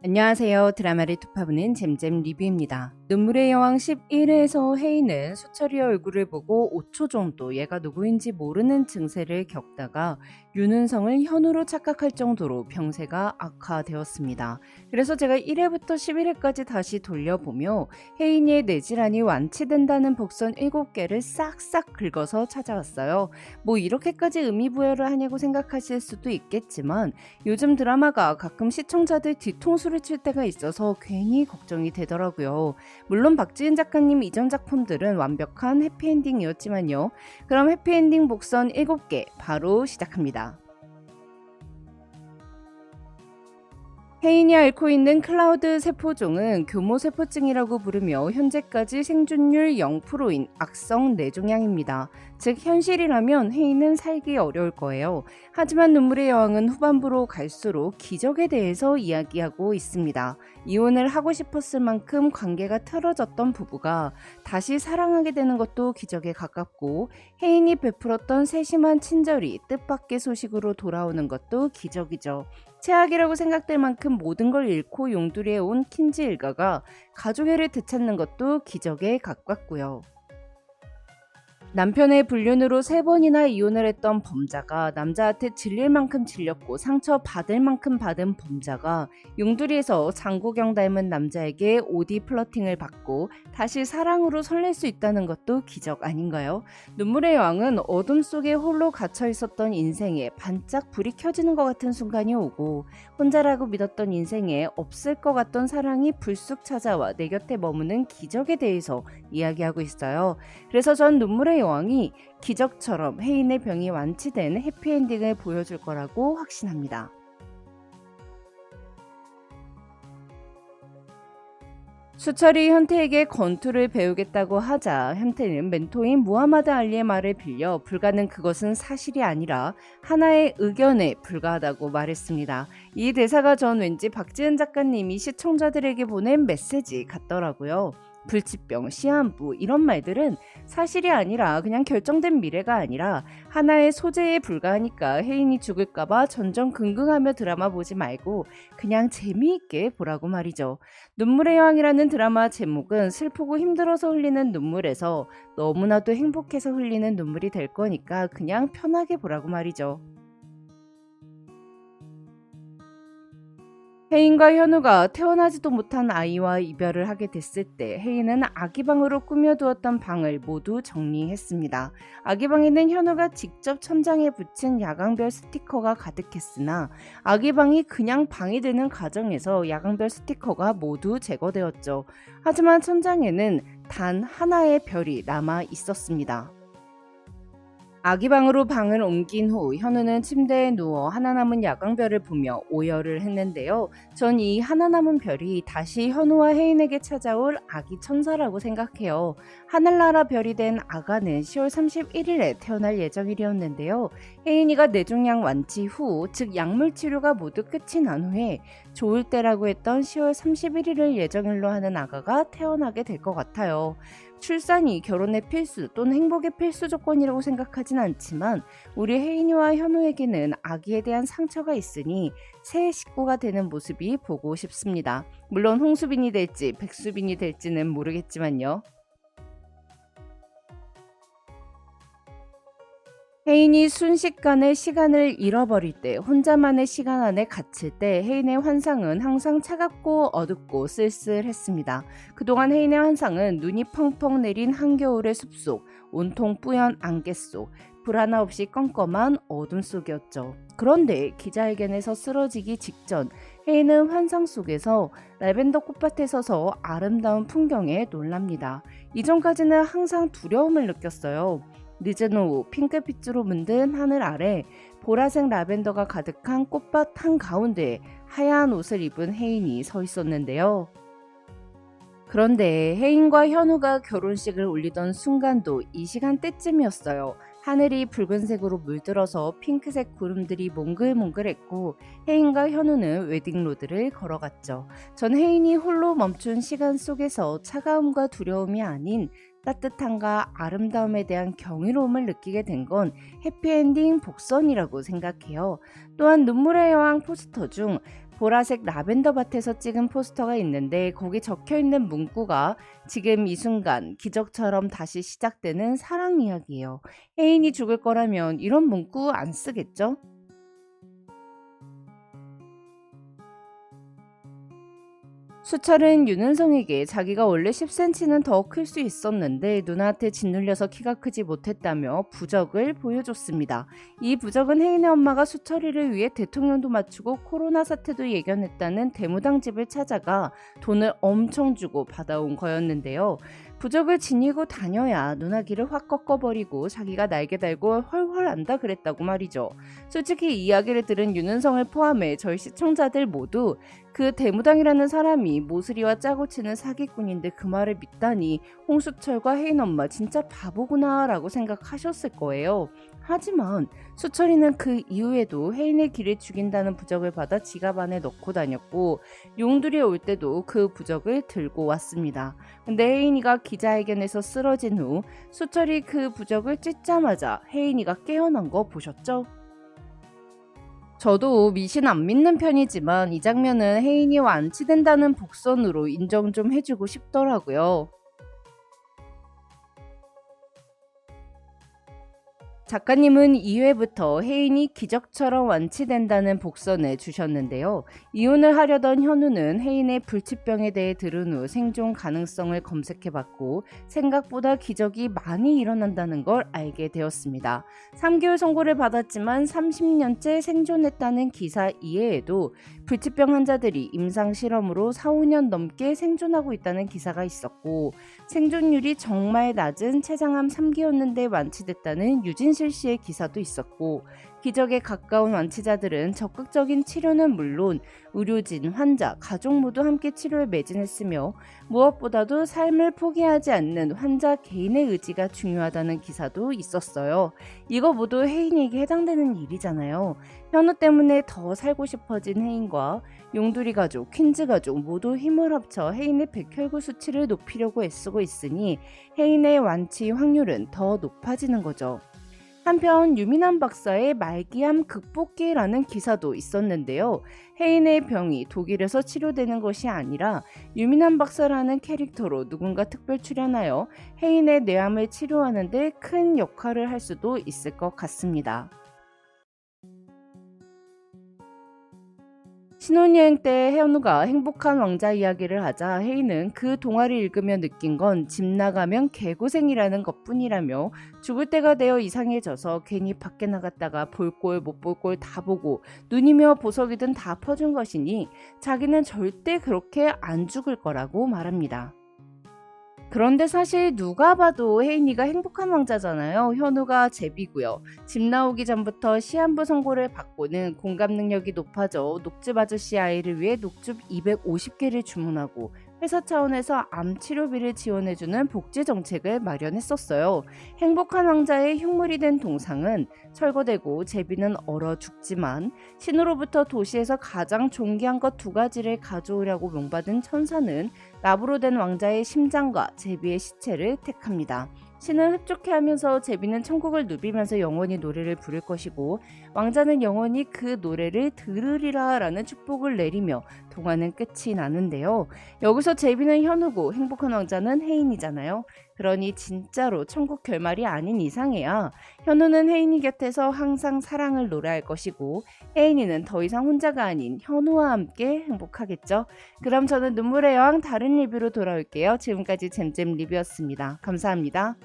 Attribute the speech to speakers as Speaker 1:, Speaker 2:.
Speaker 1: 안녕하세요. 드라마를 투파보는 잼잼 리뷰입니다. 눈물의 여왕 11회에서 혜인은 수철이의 얼굴을 보고 5초 정도 얘가 누구인지 모르는 증세를 겪다가 윤은성을 현우로 착각할 정도로 병세가 악화되었습니다. 그래서 제가 1회부터 11회까지 다시 돌려보며 혜인의 뇌질환이 완치된다는 복선 7개를 싹싹 긁어서 찾아왔어요. 뭐 이렇게까지 의미부여를 하냐고 생각하실 수도 있겠지만 요즘 드라마가 가끔 시청자들 뒤통수를 칠 때가 있어서 괜히 걱정이 되더라고요. 물론 박지은 작가님 이전 작품들은 완벽한 해피엔딩이었지만요. 그럼 해피엔딩 복선 7개 바로 시작합니다. 혜인이 앓고 있는 클라우드 세포종은 교모세포증이라고 부르며 현재까지 생존율 0%인 악성 뇌종양입니다. 즉 현실이라면 혜인은 살기 어려울 거예요. 하지만 눈물의 여왕은 후반부로 갈수록 기적에 대해서 이야기하고 있습니다. 이혼을 하고 싶었을 만큼 관계가 틀어졌던 부부가 다시 사랑하게 되는 것도 기적에 가깝고 혜인이 베풀었던 세심한 친절이 뜻밖의 소식으로 돌아오는 것도 기적이죠. 최악이라고 생각될 만큼 모든 걸 잃고 용두리에 온 킨지 일가가 가족애를 되찾는 것도 기적에 가깝고요. 남편의 불륜으로 3번이나 이혼을 했던 범자가 남자한테 질릴 만큼 질렸고 상처받을 만큼 받은 범자가 용두리에서 장국영 닮은 남자에게 오디 플러팅을 받고 다시 사랑으로 설렐 수 있다는 것도 기적 아닌가요? 눈물의 여왕은 어둠 속에 홀로 갇혀 있었던 인생에 반짝 불이 켜지는 것 같은 순간이 오고 혼자라고 믿었던 인생에 없을 것 같던 사랑이 불쑥 찾아와 내 곁에 머무는 기적에 대해서 이야기하고 있어요. 그래서 전 눈물의 여왕이 기적처럼 혜인의 병이 완치된 해피엔딩을 보여줄 거라고 확신합니다. 수철이 현태에게 권투를 배우겠다고 하자 현태는 멘토인 무하마드 알리의 말을 빌려 불가는 그것은 사실이 아니라 하나의 의견에 불과하다고 말했습니다. 이 대사가 전 왠지 박지은 작가님이 시청자들에게 보낸 메시지 같더라고요. 불치병, 시한부 이런 말들은 사실이 아니라 그냥 결정된 미래가 아니라 하나의 소재에 불과하니까 혜인이 죽을까봐 전전긍긍하며 드라마 보지 말고 그냥 재미있게 보라고 말이죠. 눈물의 여왕이라는 드라마 제목은 슬프고 힘들어서 흘리는 눈물에서 너무나도 행복해서 흘리는 눈물이 될 거니까 그냥 편하게 보라고 말이죠. 혜인과 현우가 태어나지도 못한 아이와 이별을 하게 됐을 때 혜인은 아기방으로 꾸며두었던 방을 모두 정리했습니다. 아기방에는 현우가 직접 천장에 붙인 야광별 스티커가 가득했으나 아기방이 그냥 방이 되는 과정에서 야광별 스티커가 모두 제거되었죠. 하지만 천장에는 단 하나의 별이 남아 있었습니다. 아기방으로 방을 옮긴 후 현우는 침대에 누워 하나 남은 야광별을 보며 오열을 했는데요. 전 이 하나 남은 별이 다시 현우와 혜인에게 찾아올 아기 천사라고 생각해요. 하늘나라 별이 된 아가는 10월 31일에 태어날 예정이었는데요. 혜인이가 뇌종양 완치 후, 즉 약물 치료가 모두 끝이 난 후에 좋을 때라고 했던 10월 31일을 예정일로 하는 아가가 태어나게 될 것 같아요. 출산이 결혼의 필수 또는 행복의 필수 조건이라고 생각하진 않지만 우리 혜인이와 현우에게는 아기에 대한 상처가 있으니 새 식구가 되는 모습이 보고 싶습니다. 물론 홍수빈이 될지 백수빈이 될지는 모르겠지만요. 혜인이 순식간에 시간을 잃어버릴 때 혼자만의 시간 안에 갇힐 때 혜인의 환상은 항상 차갑고 어둡고 쓸쓸했습니다. 그동안 혜인의 환상은 눈이 펑펑 내린 한겨울의 숲속, 온통 뿌연 안개 속, 불 하나 없이 껌껌한 어둠 속이었죠. 그런데 기자회견에서 쓰러지기 직전 혜인은 환상 속에서 라벤더 꽃밭에 서서 아름다운 풍경에 놀랍니다. 이전까지는 항상 두려움을 느꼈어요. 늦은 오후 핑크빛으로 문든 하늘 아래 보라색 라벤더가 가득한 꽃밭 한가운데 하얀 옷을 입은 혜인이 서 있었는데요. 그런데 혜인과 현우가 결혼식을 올리던 순간도 이 시간대쯤이었어요. 하늘이 붉은색으로 물들어서 핑크색 구름들이 몽글몽글했고 혜인과 현우는 웨딩로드를 걸어갔죠. 전 혜인이 홀로 멈춘 시간 속에서 차가움과 두려움이 아닌 따뜻함과 아름다움에 대한 경이로움을 느끼게 된 건 해피엔딩 복선이라고 생각해요. 또한 눈물의 여왕 포스터 중 보라색 라벤더 밭에서 찍은 포스터가 있는데 거기 적혀 있는 문구가 지금 이 순간 기적처럼 다시 시작되는 사랑 이야기예요. 혜인이 죽을 거라면 이런 문구 안 쓰겠죠? 수철은 윤은성에게 자기가 원래 10cm는 더 클 수 있었는데 누나한테 짓눌려서 키가 크지 못했다며 부적을 보여줬습니다. 이 부적은 혜인의 엄마가 수철이를 위해 대통령도 맞추고 코로나 사태도 예견했다는 대무당 집을 찾아가 돈을 엄청 주고 받아온 거였는데요. 부적을 지니고 다녀야 누나 길을 확 꺾어버리고 자기가 날개 달고 헐헐 안다 그랬다고 말이죠. 솔직히 이 이야기를 들은 윤은성을 포함해 저희 시청자들 모두 그 대무당이라는 사람이 모슬이와 짜고 치는 사기꾼인데 그 말을 믿다니 홍수철과 혜인 엄마 진짜 바보구나 라고 생각하셨을 거예요. 하지만 수철이는 그 이후에도 혜인의 길을 죽인다는 부적을 받아 지갑 안에 넣고 다녔고 용두리에 올 때도 그 부적을 들고 왔습니다. 근데 혜인이가 기자회견에서 쓰러진 후 수철이 그 부적을 찢자마자 혜인이가 깨어난 거 보셨죠? 저도 미신 안 믿는 편이지만 이 장면은 혜인이 완치된다는 복선으로 인정 좀 해주고 싶더라고요. 작가님은 2회부터 혜인이 기적처럼 완치된다는 복선을 주셨는데요. 이혼을 하려던 현우는 혜인의 불치병에 대해 들은 후 생존 가능성을 검색해봤고 생각보다 기적이 많이 일어난다는 걸 알게 되었습니다. 3개월 선고를 받았지만 30년째 생존했다는 기사 이외에도 불치병 환자들이 임상실험으로 4, 5년 넘게 생존하고 있다는 기사가 있었고 생존율이 정말 낮은 췌장암 3기였는데 완치됐다는 유진실 씨의 기사도 있었고 기적에 가까운 완치자들은 적극적인 치료는 물론 의료진, 환자, 가족 모두 함께 치료에 매진했으며 무엇보다도 삶을 포기하지 않는 환자 개인의 의지가 중요하다는 기사도 있었어요. 이거 모두 혜인에게 해당되는 일이잖아요. 현우 때문에 더 살고 싶어진 혜인과 용두리 가족, 퀸즈 가족 모두 힘을 합쳐 혜인의 백혈구 수치를 높이려고 애쓰고 있으니 혜인의 완치 확률은 더 높아지는 거죠. 한편 유민한 박사의 말기암 극복기라는 기사도 있었는데요. 혜인의 병이 독일에서 치료되는 것이 아니라 유민한 박사라는 캐릭터로 누군가 특별 출연하여 혜인의 뇌암을 치료하는 데 큰 역할을 할 수도 있을 것 같습니다. 신혼여행 때 현우가 행복한 왕자 이야기를 하자 혜인은 그 동화를 읽으며 느낀 건 집 나가면 개고생이라는 것뿐이라며 죽을 때가 되어 이상해져서 괜히 밖에 나갔다가 볼 꼴 못 볼 꼴 다 보고 눈이며 보석이든 다 퍼준 것이니 자기는 절대 그렇게 안 죽을 거라고 말합니다. 그런데 사실 누가 봐도 혜인이가 행복한 왕자잖아요. 현우가 제비고요. 집 나오기 전부터 시한부 선고를 받고는 공감 능력이 높아져 녹즙 아저씨 아이를 위해 녹즙 250개를 주문하고 회사 차원에서 암 치료비를 지원해주는 복지 정책을 마련했었어요. 행복한 왕자의 흉물이 된 동상은 철거되고 제비는 얼어 죽지만 신으로부터 도시에서 가장 존귀한 것 2가지를 가져오려고 명받은 천사는 납으로 된 왕자의 심장과 제비의 시체를 택합니다. 신은 흡족해하면서 제비는 천국을 누비면서 영원히 노래를 부를 것이고 왕자는 영원히 그 노래를 들으리라 라는 축복을 내리며 동화는 끝이 나는데요. 여기서 제비는 현우고 행복한 왕자는 혜인이잖아요. 그러니 진짜로 천국 결말이 아닌 이상해야 현우는 혜인이 곁에서 항상 사랑을 노래할 것이고 혜인이는 더 이상 혼자가 아닌 현우와 함께 행복하겠죠. 그럼 저는 눈물의 여왕 다른 리뷰로 돌아올게요. 지금까지 잼잼 리뷰였습니다. 감사합니다.